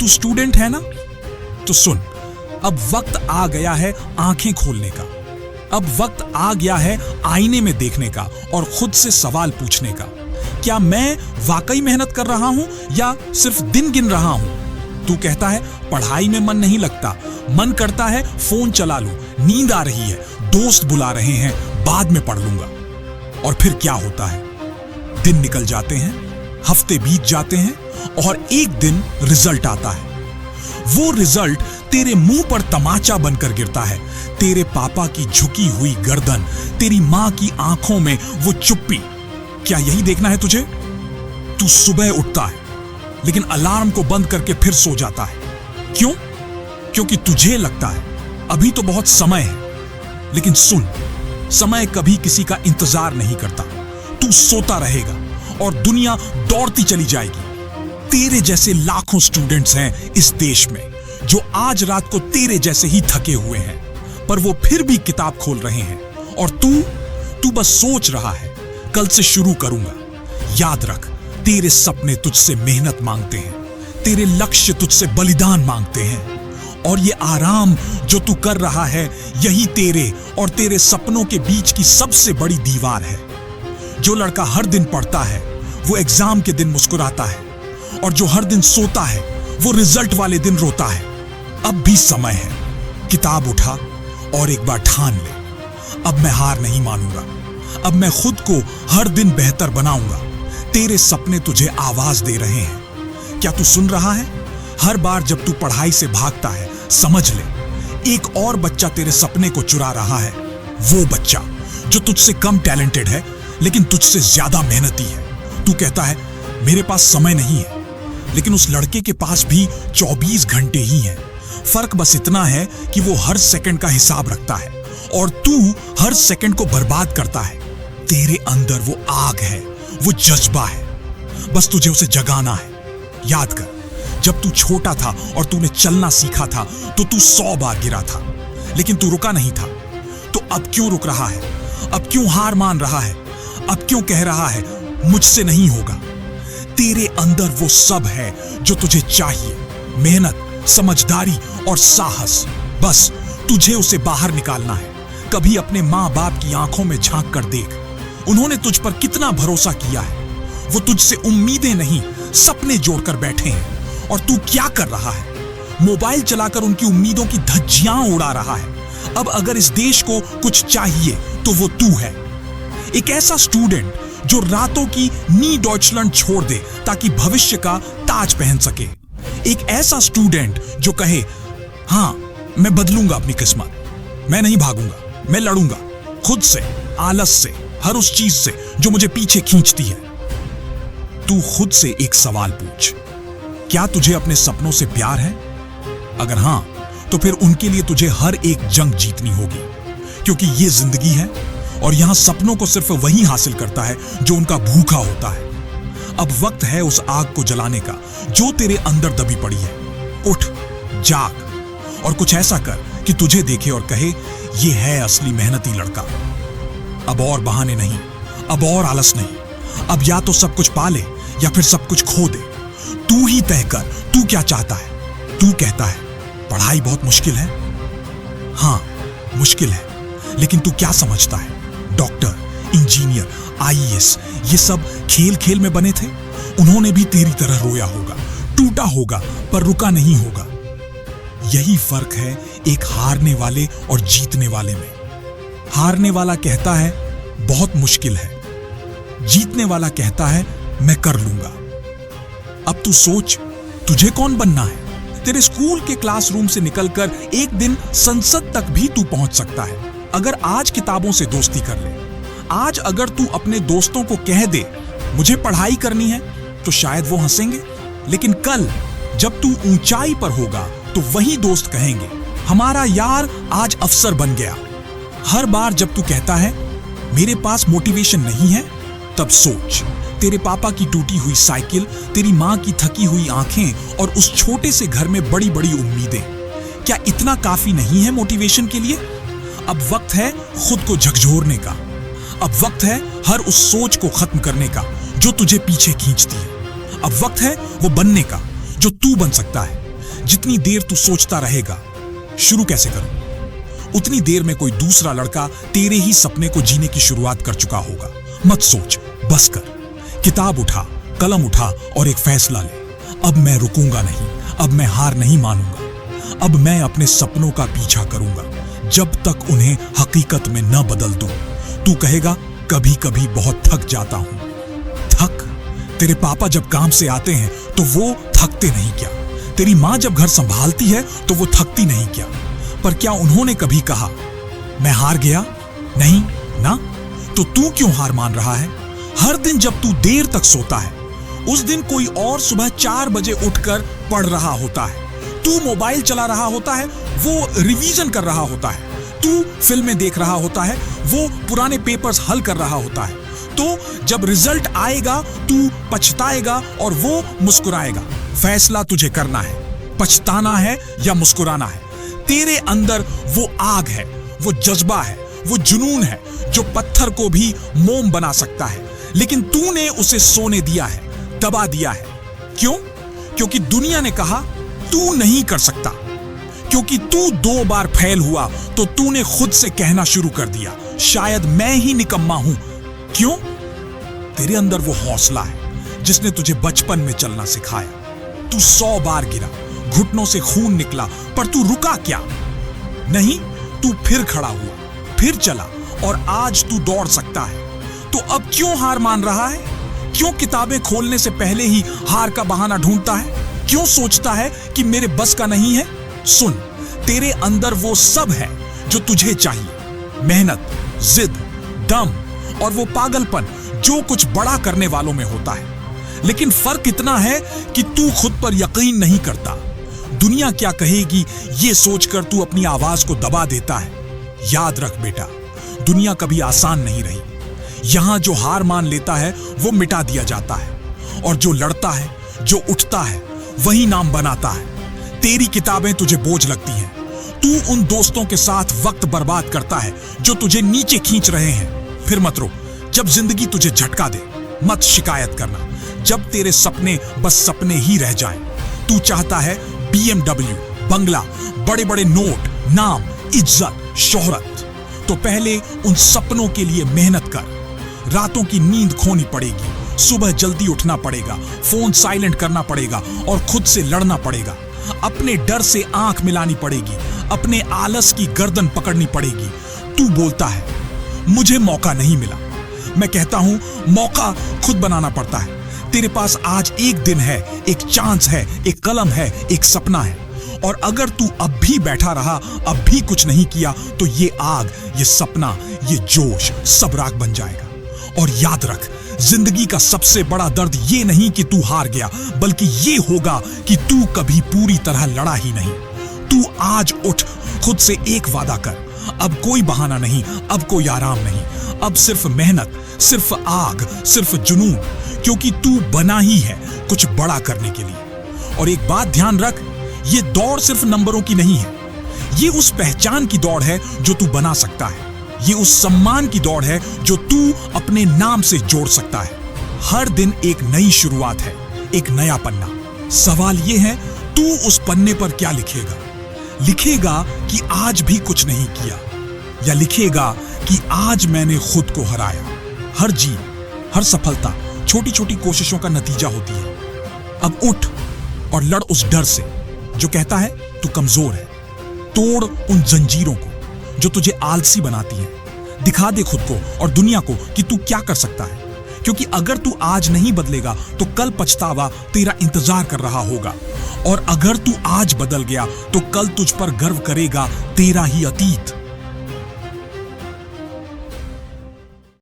तू स्टूडेंट है ना? तो सुन, अब वक्त आ गया है आंखें खोलने का। अब वक्त आ गया है आईने में देखने का और खुद से सवाल पूछने का। क्या मैं वाकई मेहनत कर रहा हूं या सिर्फ दिन गिन रहा हूं? तू कहता है पढ़ाई में मन नहीं लगता, मन करता है फोन चला लूं, नींद आ रही है, दोस्त बुला रहे हैं, बाद में पढ़ लूंगा। और फिर क्या होता है? दिन निकल जाते हैं, हफ्ते बीत जाते हैं और एक दिन रिजल्ट आता है। वो रिजल्ट तेरे मुंह पर तमाचा बनकर गिरता है। तेरे पापा की झुकी हुई गर्दन, तेरी मां की आंखों में वो चुप्पी। क्या यही देखना है तुझे? तू सुबह उठता है लेकिन अलार्म को बंद करके फिर सो जाता है। क्यों? क्योंकि तुझे लगता है अभी तो बहुत समय है। लेकिन सुन, समय कभी किसी का इंतजार नहीं करता। तू सोता रहेगा और दुनिया दौड़ती चली जाएगी। तेरे जैसे लाखों स्टूडेंट्स हैं इस देश में जो आज रात को तेरे जैसे ही थके हुए हैं, पर वो फिर भी किताब खोल रहे हैं। और तू बस सोच रहा है कल से शुरू करूंगा। याद रख, तेरे सपने तुझसे मेहनत मांगते हैं, तेरे लक्ष्य तुझसे बलिदान मांगते हैं। और ये आराम जो तू कर रहा है, यही तेरे और तेरे सपनों के बीच की सबसे बड़ी दीवार है। जो लड़का हर दिन पढ़ता है वो एग्जाम के दिन मुस्कुराता है, और जो हर दिन सोता है वो रिजल्ट वाले दिन रोता है। अब भी समय है, किताब उठा और एक बार ठान ले, अब मैं हार नहीं मानूंगा। अब मैं खुद को हर दिन बेहतर बनाऊंगा। तेरे सपने तुझे आवाज दे रहे हैं। क्या तू सुन रहा है? हर बार जब तू पढ़ाई से भागता है, समझ ले एक और बच्चा तेरे सपने को चुरा रहा है। वो बच्चा जो तुझसे कम टैलेंटेड है लेकिन तुझसे ज्यादा मेहनती है। तू कहता है मेरे पास समय नहीं है, लेकिन उस लड़के के पास भी 24 घंटे ही हैं। फर्क बस इतना है कि वो हर सेकंड का हिसाब रखता है और तू हर सेकंड को बर्बाद करता है। तेरे अंदर वो आग है, वो जज्बा है, बस तुझे उसे जगाना है। याद कर, जब तू छोटा था और तूने चलना सीखा था तो तू 100 बार गिरा था, लेकिन तू रुका नहीं था। तो अब क्यों रुक रहा है? अब क्यों हार मान रहा है? अब क्यों कह रहा है मुझसे नहीं होगा? तेरे अंदर वो सब है जो तुझे चाहिए, मेहनत, समझदारी और साहस। बस तुझे उसे बाहर निकालना है। कभी अपने माँ बाप की आंखों में झांक कर देख, उन्होंने तुझ पर कितना भरोसा किया है। वो तुझसे उम्मीदें नहीं, सपने जोड़कर बैठे हैं, और तू क्या कर रहा है? मोबाइल चलाकर उनकी उम्मीदों की धज्जियां उड़ा रहा है। अब अगर इस देश को कुछ चाहिए तो वो तू है। एक ऐसा स्टूडेंट जो रातों की नी डॉइचलैंड छोड़ दे ताकि भविष्य का ताज पहन सके। एक ऐसा स्टूडेंट जो कहे हां, मैं बदलूंगा अपनी किस्मत, मैं नहीं भागूंगा, मैं लड़ूंगा खुद से, आलस से, हर उस चीज से जो मुझे पीछे खींचती है। तू खुद से एक सवाल पूछ, क्या तुझे अपने सपनों से प्यार है? अगर हां, तो फिर उनके लिए तुझे हर एक जंग जीतनी होगी, क्योंकि ये जिंदगी है और यहां सपनों को सिर्फ वही हासिल करता है जो उनका भूखा होता है। अब वक्त है उस आग को जलाने का जो तेरे अंदर दबी पड़ी है। उठ, जाग और कुछ ऐसा कर कि तुझे देखे और कहे ये है असली मेहनती लड़का। अब और बहाने नहीं, अब और आलस नहीं। अब या तो सब कुछ पा ले या फिर सब कुछ खो दे। तू ही तय कर, तू क्या चाहता है। तू कहता है पढ़ाई बहुत मुश्किल है। हां, मुश्किल है, लेकिन तू क्या समझता है? डॉक्टर, इंजीनियर, आईएएस, ये सब खेल खेल में बने थे। उन्होंने भी तेरी तरह रोया होगा, टूटा होगा, पर रुका नहीं होगा। यही फर्क है एक हारने वाले और जीतने वाले में। हारने वाला कहता है बहुत मुश्किल है, जीतने वाला कहता है मैं कर लूंगा। अब तू सोच, तुझे कौन बनना है? तेरे स्कूल के क्लासरूम से निकलकर एक दिन संसद तक भी तू पहुंच सकता है अगर आज किताबों से दोस्ती कर ले। आज अगर तू अपने दोस्तों को कह दे मुझे पढ़ाई करनी है, तो शायद वो हंसेंगे, लेकिन कल जब तू ऊंचाई पर होगा तो वही दोस्त कहेंगे हमारा यार आज अफसर बन गया। हर बार जब तू कहता है मेरे पास मोटिवेशन नहीं है, तब सोच, तेरे पापा की टूटी हुई साइकिल, तेरी मां की थकी हुई आंखें और उस छोटे से घर में बड़ी बड़ी उम्मीदें, क्या इतना काफी नहीं है मोटिवेशन के लिए? अब वक्त है खुद को झकझोरने का। अब वक्त है हर उस सोच को खत्म करने का जो तुझे पीछे खींचती है। अब वक्त है वो बनने का जो तू बन सकता है। जितनी देर तू सोचता रहेगा शुरू कैसे करूं, उतनी देर में कोई दूसरा लड़का तेरे ही सपने को जीने की शुरुआत कर चुका होगा। मत सोच, बस कर। किताब उठा, कलम उठा और एक फैसला ले। अब मैं रुकूंगा नहीं, अब मैं हार नहीं मानूंगा। अब मैं अपने सपनों का पीछा करूंगा जब तक उन्हें हकीकत में न बदल दूं। तू कहेगा कभी कभी बहुत थक जाता हूं। थक? तेरे पापा जब काम से आते हैं तो वो थकते नहीं क्या? तेरी मां जब घर संभालती है तो वो थकती नहीं क्या? पर क्या उन्होंने कभी कहा मैं हार गया? नहीं ना? तो तू क्यों हार मान रहा है? हर दिन जब तू देर तक सोता है, उस दिन कोई और सुबह 4 बजे उठकर पढ़ रहा होता है। तू मोबाइल चला रहा होता है, वो रिवीजन कर रहा होता है। तू फिल्में देख रहा होता है, वो पुराने पेपर्स हल कर रहा होता है। तो जब रिजल्ट आएगा तू पछताएगा और वो मुस्कुराएगा। फैसला तुझे करना है, पछताना है या मुस्कुराना है। तेरे अंदर वो आग है, वो जज्बा है, वो जुनून है जो पत्थर को भी मोम बना सकता है, लेकिन तूने उसे सोने दिया है, दबा दिया है। क्यों? क्योंकि दुनिया ने कहा तू नहीं कर सकता। क्योंकि तू 2 बार फेल हुआ तो तूने खुद से कहना शुरू कर दिया शायद मैं ही निकम्मा हूं। क्यों? तेरे अंदर वो हौसला है जिसने तुझे बचपन में चलना सिखाया। तू 100 बार गिरा, घुटनों से खून निकला, पर तू रुका क्या? नहीं, तू फिर खड़ा हुआ, फिर चला और आज तू दौड़ सकता है। तो अब क्यों हार मान रहा है? क्यों किताबें खोलने से पहले ही हार का बहाना ढूंढता है? क्यों सोचता है कि मेरे बस का नहीं है? सुन, तेरे अंदर वो सब है जो तुझे चाहिए। मेहनत, जिद, दम और वो पागलपन जो कुछ बड़ा करने वालों में होता है। लेकिन फर्क इतना है कि तू खुद पर यकीन नहीं करता। दुनिया क्या कहेगी ये सोचकर तू अपनी आवाज को दबा देता है। याद रख बेटा, दुनिया कभी आसान नहीं रही। यहां जो हार मान लेता है वो मिटा दिया जाता है, और जो लड़ता है, जो उठता है, वही नाम बनाता है। तेरी किताबें तुझे बोझ लगती हैं। तू उन दोस्तों के साथ वक्त बर्बाद करता है जो तुझे नीचे खींच रहे हैं। फिर मत रो जब जिंदगी तुझे झटका दे। मत शिकायत करना जब तेरे सपने बस सपने ही रह जाएं। तू चाहता है BMW, बंगला, बड़े बड़े नोट, नाम, इज्जत, शोहरत। तो पहले उन सपनों के लिए मेहनत कर। रातों की नींद खोनी पड़ेगी, सुबह जल्दी उठना पड़ेगा, फोन साइलेंट करना पड़ेगा और खुद से लड़ना पड़ेगा। अपने डर से आंख मिलानी पड़ेगी, अपने आलस की गर्दन पकड़नी पड़ेगी। तू बोलता है मुझे मौका नहीं मिला। मैं कहता हूं मौका खुद बनाना पड़ता है। तेरे पास आज एक दिन है, एक चांस है, एक कलम है, एक सपना है। और अगर तू अब भी बैठा रहा, अब भी कुछ नहीं किया, तो ये आग, ये सपना, ये जोश सब राख बन जाएगा। और याद रख, जिंदगी का सबसे बड़ा दर्द ये नहीं कि तू हार गया, बल्कि ये होगा कि तू कभी पूरी तरह लड़ा ही नहीं। तू आज उठ, खुद से एक वादा कर। अब कोई बहाना नहीं, अब कोई आराम नहीं, अब सिर्फ मेहनत, सिर्फ आग, सिर्फ जुनून, क्योंकि तू बना ही है कुछ बड़ा करने के लिए। और एक बात ध्यान रख, ये दौड़ सिर्फ नंबरों की नहीं है। ये उस पहचान की दौड़ है जो तू बना सकता है। ये उस सम्मान की दौड़ है जो तू अपने नाम से जोड़ सकता है। हर दिन एक नई शुरुआत है, एक नया पन्ना। सवाल ये है, तू उस पन्ने पर क्या लिखेगा? लिखेगा कि आज भी कुछ नहीं किया, या लिखेगा कि आज मैंने खुद को हराया? हर जीत, हर सफलता छोटी छोटी कोशिशों का नतीजा होती है। अब उठ और लड़ उस डर से जो कहता है तू कमजोर है। तोड़ उन जंजीरों को जो तुझे आलसी बनाती है। दिखा दे खुद को और दुनिया को कि तू क्या कर सकता है, क्योंकि अगर तू आज नहीं बदलेगा तो कल पछतावा तेरा इंतजार कर रहा होगा। और अगर तू आज बदल गया तो कल तुझ पर गर्व करेगा तेरा ही अतीत।